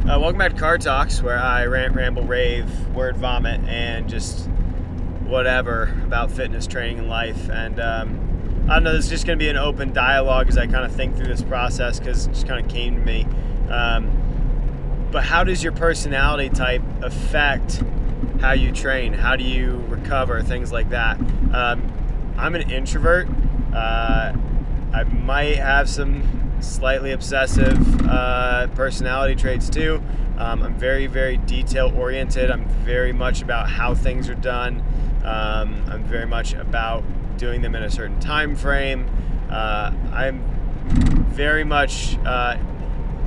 Welcome back to Car Talks, where I rant, ramble, rave, word vomit, and just whatever about fitness, training, and life. And I don't know, this is just going to be an open dialogue as I kind of think through this process because it just kind of came to me. But how does your personality type affect how you train? How do you recover? Things like that. I'm an introvert. I might have some slightly obsessive personality traits too. I'm very, very detail oriented. I'm very much about how things are done. I'm very much about doing them in a certain time frame. I'm very much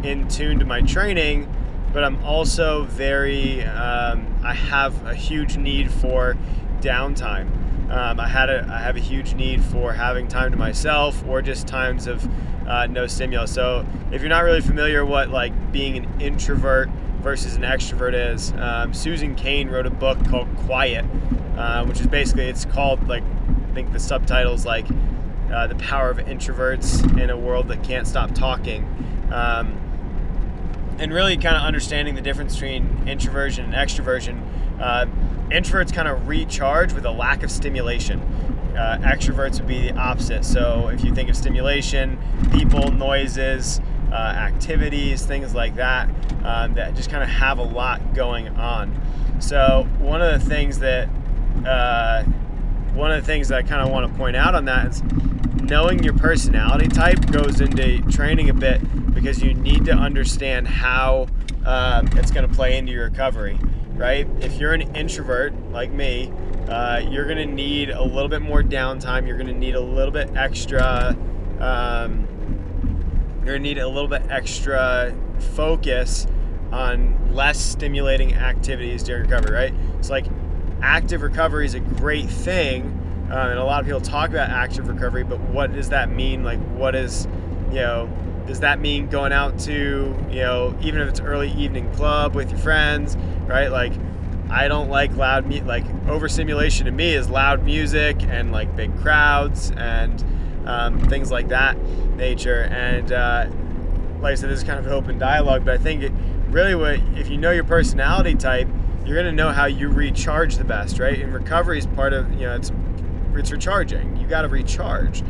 in tune to my training, but I'm also very, I have a huge need for downtime. I have a huge need for having time to myself or just times of no stimulus. So if you're not really familiar what like being an introvert versus an extrovert is, Susan Cain wrote a book called Quiet, which is basically, it's called, like, I think the subtitle's like The Power of Introverts in a World That Can't Stop Talking. And really kind of understanding the difference between introversion and extroversion. Introverts kind of recharge with a lack of stimulation. Extroverts would be the opposite. So if you think of stimulation, people, noises, activities, things like that, that just kind of have a lot going on. So one of the things that I kind of want to point out on that is knowing your personality type goes into training a bit, because you need to understand how it's going to play into your recovery. Right? If you're an introvert like me, you're going to need a little bit more downtime. You're going to need a little bit extra. You're going to need a little bit extra focus on less stimulating activities during recovery. Right? It's like active recovery is a great thing, and a lot of people talk about active recovery. But what does that mean? Like, what is, does that mean going out to, even if it's early evening club with your friends, right? Like, I don't like loud music. Like, overstimulation to me is loud music and like big crowds and things like that nature. And like I said, this is kind of an open dialogue, but I think if you know your personality type, you're going to know how you recharge the best, right? And recovery is part of, it's recharging. You got to recharge.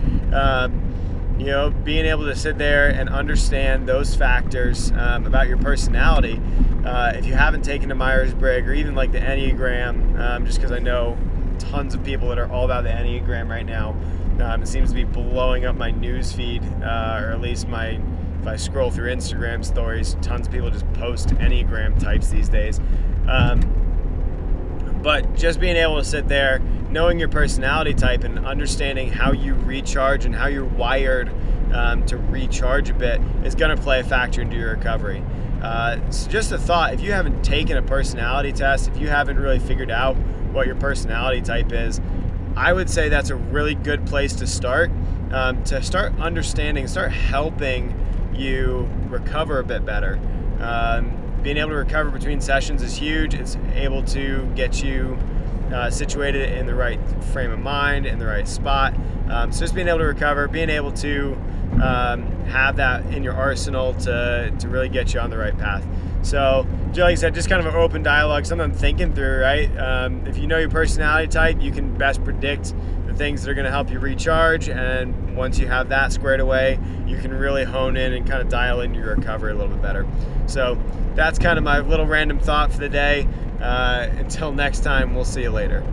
Being able to sit there and understand those factors about your personality. If you haven't taken the Myers-Briggs or even like the Enneagram, just because I know tons of people that are all about the Enneagram right now. It seems to be blowing up my news feed, or at least if I scroll through Instagram stories, tons of people just post Enneagram types these days. But just being able to sit there, knowing your personality type and understanding how you recharge and how you're wired to recharge a bit is going to play a factor into your recovery. So just a thought, if you haven't taken a personality test, if you haven't really figured out what your personality type is, I would say that's a really good place to start understanding, start helping you recover a bit better. Being able to recover between sessions is huge. It's able to get you situated in the right frame of mind, in the right spot. So just being able to recover, being able to have that in your arsenal to really get you on the right path. So, like I said, just kind of an open dialogue, something I'm thinking through, right? If you know your personality type, you can best predict the things that are going to help you recharge. And once you have that squared away, you can really hone in and kind of dial into your recovery a little bit better. So that's kind of my little random thought for the day. Until next time, we'll see you later.